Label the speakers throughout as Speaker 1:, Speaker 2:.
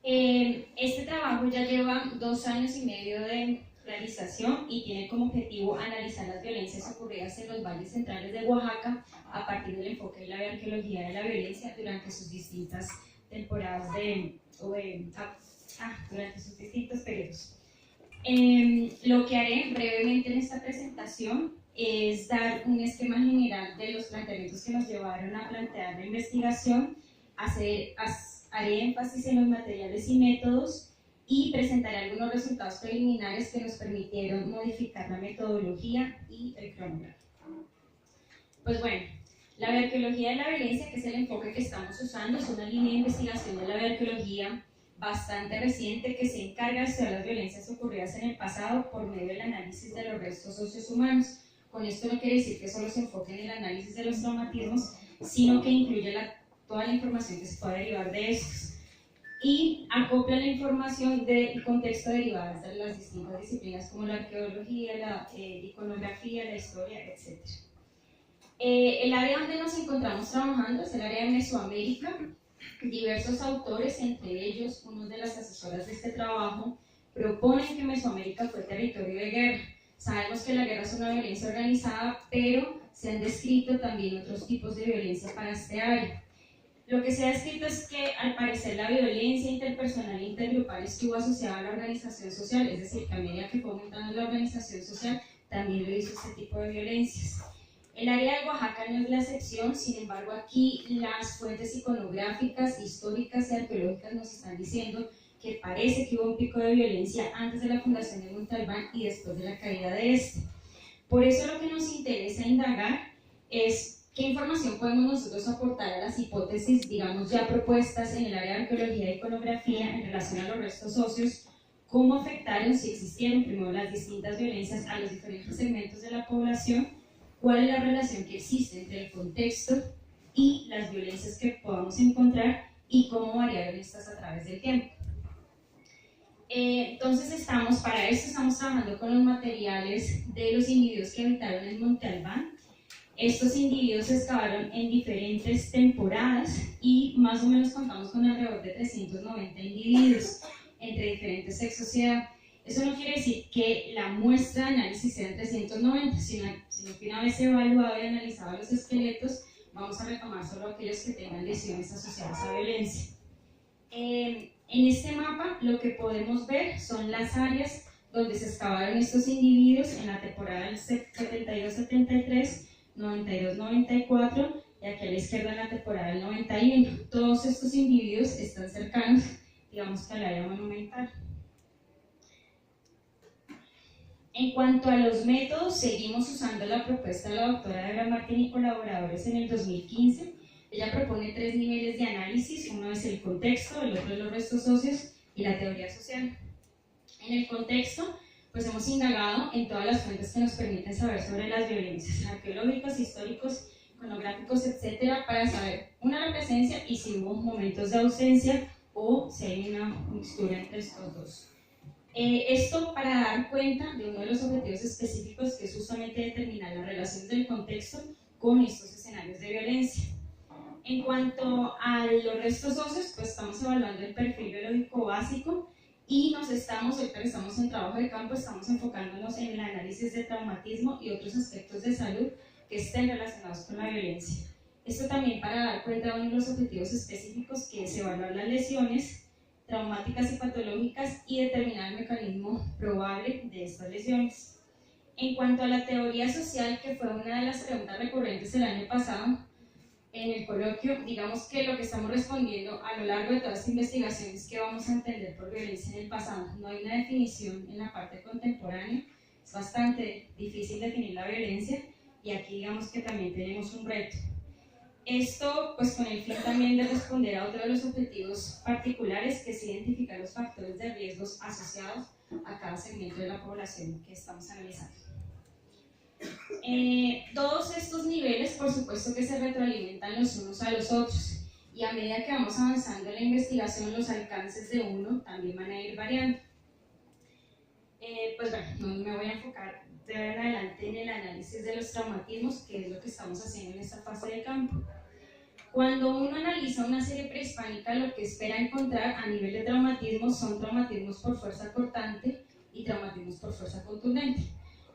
Speaker 1: Este trabajo ya lleva 2 años y medio de realización y tiene como objetivo analizar las violencias ocurridas en los valles centrales de Oaxaca a partir del enfoque de la arqueología de la violencia durante sus distintas temporadas durante sus distintos periodos. Lo que haré brevemente en esta presentación es dar un esquema general de los planteamientos que nos llevaron a plantear la investigación, haré énfasis en los materiales y métodos y presentaré algunos resultados preliminares que nos permitieron modificar la metodología y el cronograma. Pues bueno, la arqueología de la violencia, que es el enfoque que estamos usando, es una línea de investigación de la arqueología bastante reciente que se encarga de estudiar las violencias ocurridas en el pasado por medio del análisis de los restos óseos humanos. Con esto no quiere decir que solo se enfoque en el análisis de los traumatismos, sino que incluye toda la información que se pueda derivar de estos y acopla la información del contexto derivada de las distintas disciplinas como la arqueología, la iconografía, la historia, etc. El área donde nos encontramos trabajando es el área de Mesoamérica. Diversos autores, entre ellos uno de las asesoras de este trabajo, proponen que Mesoamérica fue territorio de guerra. Sabemos que la guerra es una violencia organizada, pero se han descrito también otros tipos de violencia para este área. Lo que se ha escrito es que, al parecer, la violencia interpersonal e intergrupal estuvo asociada a la organización social, es decir, que a medida que fue aumentando la organización social, también lo hizo este tipo de violencias. El área de Oaxaca no es la excepción, sin embargo, aquí las fuentes iconográficas, históricas y arqueológicas nos están diciendo que parece que hubo un pico de violencia antes de la fundación de Montalbán y después de la caída de este. Por eso lo que nos interesa indagar es qué información podemos nosotros aportar a las hipótesis, digamos, ya propuestas en el área de arqueología e iconografía en relación a los restos óseos, cómo afectaron, si existieron, primero las distintas violencias a los diferentes segmentos de la población, cuál es la relación que existe entre el contexto y las violencias que podamos encontrar y cómo variaron estas a través del tiempo. Entonces para esto estamos trabajando con los materiales de los individuos que habitaron en Monte Albán. Estos individuos se excavaron en diferentes temporadas y más o menos contamos con alrededor de 390 individuos entre diferentes sexos y edad. Eso no quiere decir que la muestra de análisis sean 390, sino que una vez evaluado y analizado los esqueletos, vamos a retomar solo aquellos que tengan lesiones asociadas a violencia. En este mapa lo que podemos ver son las áreas donde se excavaron estos individuos en la temporada del 72-73, 92-94 y aquí a la izquierda en la temporada del 91. Todos estos individuos están cercanos, digamos, que al área monumental. En cuanto a los métodos, seguimos usando la propuesta de la doctora Debra Martín y colaboradores en el 2015. Ella propone 3 niveles de análisis, uno es el contexto, el otro es los restos óseos y la teoría social. En el contexto, pues hemos indagado en todas las fuentes que nos permiten saber sobre las violencias, arqueológicos, históricos, iconográficos, etcétera, para saber la presencia y si hubo momentos de ausencia o si hay una mixtura entre estos dos. Esto para dar cuenta de uno de los objetivos específicos, que es justamente determinar la relación del contexto con estos escenarios de violencia. En cuanto a los restos óseos, pues estamos evaluando el perfil biológico básico y ahorita que estamos en trabajo de campo, estamos enfocándonos en el análisis de traumatismo y otros aspectos de salud que estén relacionados con la violencia. Esto también para dar cuenta de uno de los objetivos específicos, que es evaluar las lesiones traumáticas y patológicas y determinar el mecanismo probable de estas lesiones. En cuanto a la teoría social, que fue una de las preguntas recurrentes el año pasado en el coloquio, digamos que lo que estamos respondiendo a lo largo de toda esta investigación es que vamos a entender por violencia en el pasado. No hay una definición en la parte contemporánea, es bastante difícil definir la violencia y aquí digamos que también tenemos un reto. Esto pues con el fin también de responder a otro de los objetivos particulares, que es identificar los factores de riesgos asociados a cada segmento de la población que estamos analizando. Todos estos niveles por supuesto que se retroalimentan los unos a los otros y a medida que vamos avanzando en la investigación los alcances de uno también van a ir variando. Pues bueno, no me voy a enfocar de ahora en adelante en el análisis de los traumatismos, que es lo que estamos haciendo en esta fase de campo. Cuando uno analiza una serie prehispánica, lo que espera encontrar a nivel de traumatismos son traumatismos por fuerza cortante y traumatismos por fuerza contundente.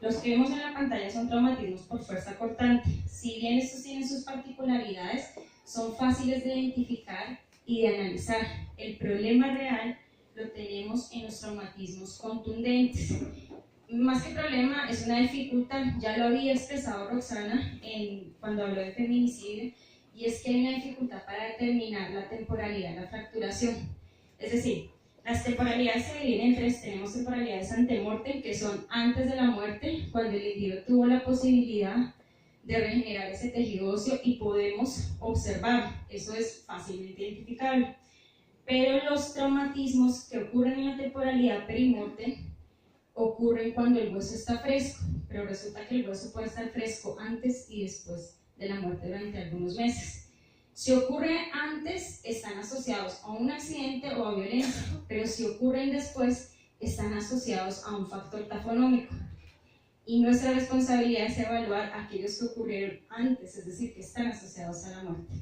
Speaker 1: Los que vemos en la pantalla son traumatismos por fuerza cortante. Si bien estos tienen sus particularidades, son fáciles de identificar y de analizar. El problema real lo tenemos en los traumatismos contundentes. Más que problema, es una dificultad. Ya lo había expresado Roxana cuando habló de feminicidio, y es que hay una dificultad para determinar la temporalidad de la fracturación. Es decir, las temporalidades se dividen en tres. Tenemos temporalidades antemortem, que son antes de la muerte, cuando el individuo tuvo la posibilidad de regenerar ese tejido óseo y podemos observar, eso es fácilmente identificable. Pero los traumatismos que ocurren en la temporalidad perimortem ocurren cuando el hueso está fresco, pero resulta que el hueso puede estar fresco antes y después de la muerte durante algunos meses. Si ocurre antes, están asociados a un accidente o a violencia, pero si ocurren después, están asociados a un factor tafonómico. Y nuestra responsabilidad es evaluar aquellos que ocurrieron antes, es decir, que están asociados a la muerte.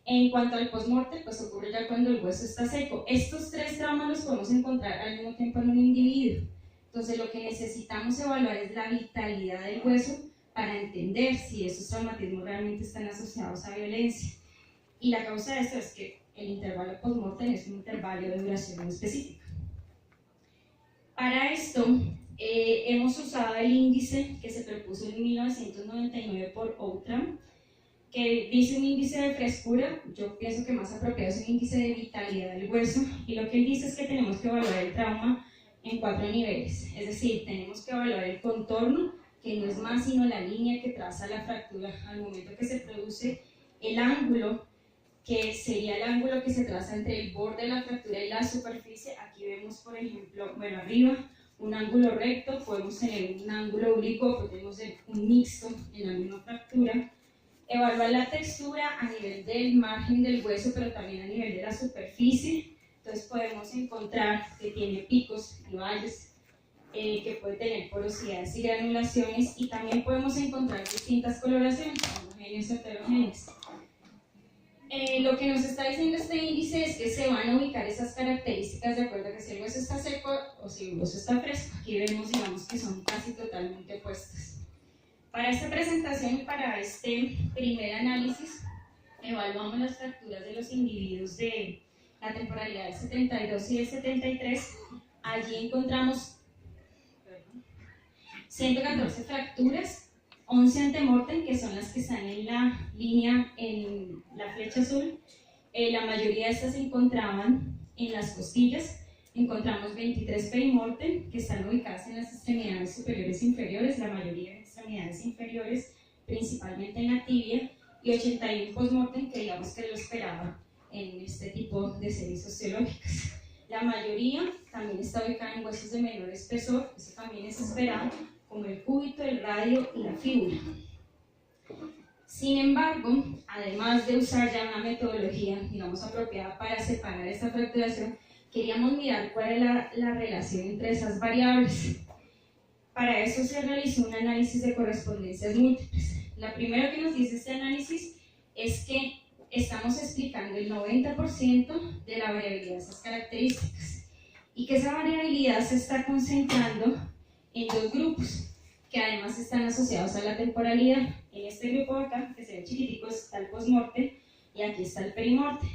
Speaker 1: En cuanto al postmortem, pues ocurre ya cuando el hueso está seco. Estos tres traumas los podemos encontrar al mismo tiempo en un individuo. Entonces lo que necesitamos evaluar es la vitalidad del hueso para entender si esos traumatismos realmente están asociados a violencia. Y la causa de esto es que el intervalo postmortem es un intervalo de duración específica. Para esto, hemos usado el índice que se propuso en 1999 por Outram, que dice un índice de frescura. Yo pienso que más apropiado es un índice de vitalidad del hueso, y lo que él dice es que tenemos que evaluar el trauma en 4 niveles, es decir, tenemos que evaluar el contorno, que no es más sino la línea que traza la fractura al momento que se produce, el ángulo, que sería el ángulo que se traza entre el borde de la fractura y la superficie. Aquí vemos, por ejemplo, bueno, arriba, un ángulo recto, podemos tener un ángulo oblicuo, podemos tener un mixto en la misma fractura. Evaluar la textura a nivel del margen del hueso, pero también a nivel de la superficie. Entonces podemos encontrar que tiene picos y valles, que puede tener porosidades y granulaciones, y también podemos encontrar distintas coloraciones, homogéneas y heterogéneas. Lo que nos está diciendo este índice es que se van a ubicar esas características de acuerdo a que si el hueso está seco o si el hueso está fresco. Aquí vemos, digamos, que son casi totalmente opuestas. Para esta presentación y para este primer análisis, evaluamos las fracturas de los individuos de la temporalidad del 72 y del 73. Allí encontramos 114 fracturas, 11 antemortem, que son las que están en la línea, en la flecha azul. La mayoría de estas se encontraban en las costillas. Encontramos 23 perimortem, que están ubicadas en las extremidades superiores e inferiores, la mayoría en extremidades inferiores, principalmente en la tibia, y 81 postmortem, que digamos que lo esperaba en este tipo de series sociológicas. La mayoría también está ubicada en huesos de menor espesor, eso también es esperado, como el cúbito, el radio y la fíbula. Sin embargo, además de usar ya una metodología, digamos, apropiada para separar esta fracturación, queríamos mirar cuál era la relación entre esas variables. Para eso se realizó un análisis de correspondencias múltiples. La primera que nos dice este análisis es que estamos explicando el 90% de la variabilidad de esas características, y que esa variabilidad se está concentrando en 2 grupos que además están asociados a la temporalidad. En este grupo de acá, que se ve chiquitico, está el postmortem, y aquí está el perimortem.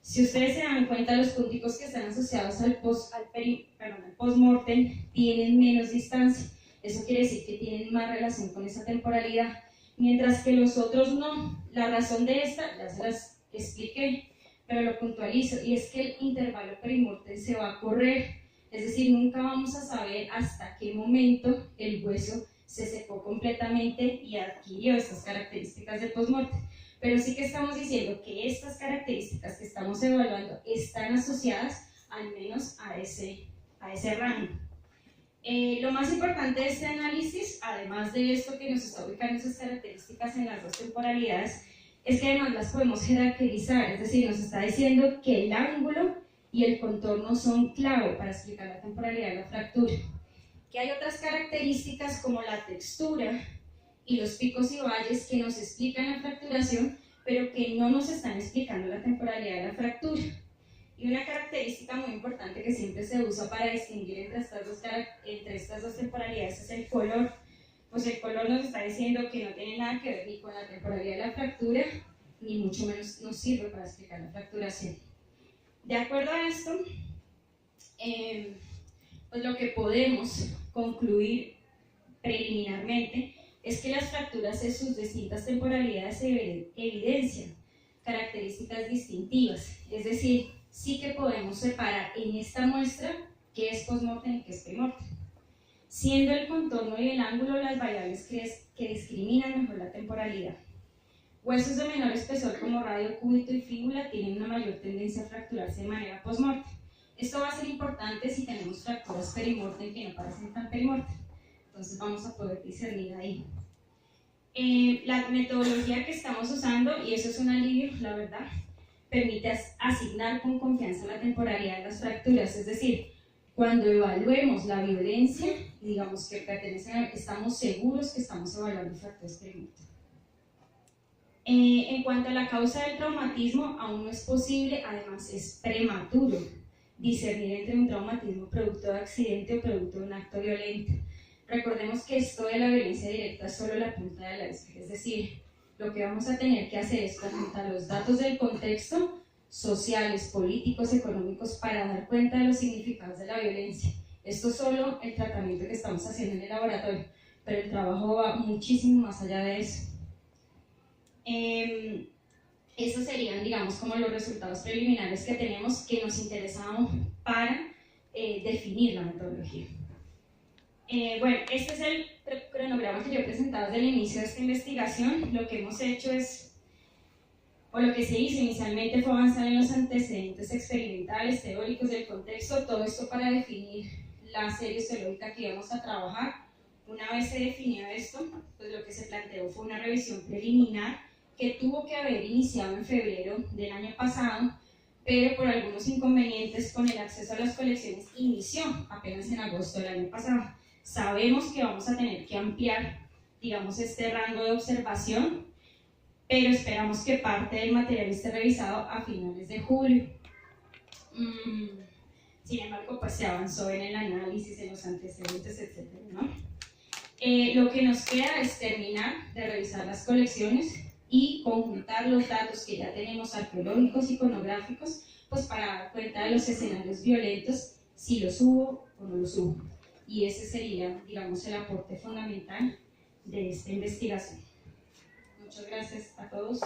Speaker 1: Si ustedes se dan cuenta, los punticos que están asociados al postmortem tienen menos distancia. Eso quiere decir que tienen más relación con esa temporalidad, mientras que los otros no. La razón de esta ya se las expliqué, pero lo puntualizo, y es que el intervalo perimortem se va a correr, es decir, nunca vamos a saber hasta qué momento el hueso se secó completamente y adquirió estas características de postmortem. Pero sí que estamos diciendo que estas características que estamos evaluando están asociadas al menos a ese rango. Lo más importante de este análisis, además de esto que nos está ubicando esas características en las 2 temporalidades, es que además las podemos jerarquizar, es decir, nos está diciendo que el ángulo y el contorno son clave para explicar la temporalidad de la fractura. Que hay otras características como la textura y los picos y valles que nos explican la fracturación, pero que no nos están explicando la temporalidad de la fractura. Y una característica muy importante que siempre se usa para distinguir entre estas dos temporalidades es el color. Pues el color nos está diciendo que no tiene nada que ver ni con la temporalidad de la fractura, ni mucho menos nos sirve para explicar la fracturación. De acuerdo a esto, pues lo que podemos concluir preliminarmente es que las fracturas en sus distintas temporalidades evidencian características distintivas, es decir, sí que podemos separar en esta muestra qué es postmortem y qué es premortem, siendo el contorno y el ángulo las variables que discriminan mejor la temporalidad. Huesos de menor espesor como radio, cúbito y fíbula tienen una mayor tendencia a fracturarse de manera postmortem. Esto va a ser importante si tenemos fracturas perimortem que no parecen tan perimortem, entonces vamos a poder discernir ahí. La metodología que estamos usando, y eso es un alivio, la verdad, permite asignar con confianza la temporalidad de las fracturas, es decir, cuando evaluemos la violencia, digamos que estamos seguros que estamos evaluando fracturas perimortem. En cuanto a la causa del traumatismo, aún no es posible, además es prematuro discernir entre un traumatismo producto de accidente o producto de un acto violento. Recordemos que esto de la violencia directa es solo la punta del iceberg, es decir, lo que vamos a tener que hacer es conjuntar los datos del contexto, sociales, políticos, económicos, para dar cuenta de los significados de la violencia. Esto es solo el tratamiento que estamos haciendo en el laboratorio, pero el trabajo va muchísimo más allá de eso. Esos serían, digamos, como los resultados preliminares que tenemos que nos interesaban para definir la metodología. Bueno, este es el cronograma que yo he presentado desde el inicio de esta investigación. Lo que hemos hecho o lo que se hizo inicialmente fue avanzar en los antecedentes experimentales, teóricos del contexto, todo esto para definir la serie histológica que íbamos a trabajar. Una vez se definió esto, pues lo que se planteó fue una revisión preliminar que tuvo que haber iniciado en febrero del año pasado, pero por algunos inconvenientes con el acceso a las colecciones inició apenas en agosto del año pasado. Sabemos que vamos a tener que ampliar, digamos, este rango de observación, pero esperamos que parte del material esté revisado a finales de julio. Sin embargo, pues se avanzó en el análisis, en los antecedentes, etc., ¿no? Lo que nos queda es terminar de revisar las colecciones y conjuntar los datos que ya tenemos arqueológicos, iconográficos, pues para dar cuenta de los escenarios violentos, si los hubo o no los hubo. Y ese sería, digamos, el aporte fundamental de esta investigación. Muchas gracias a todos.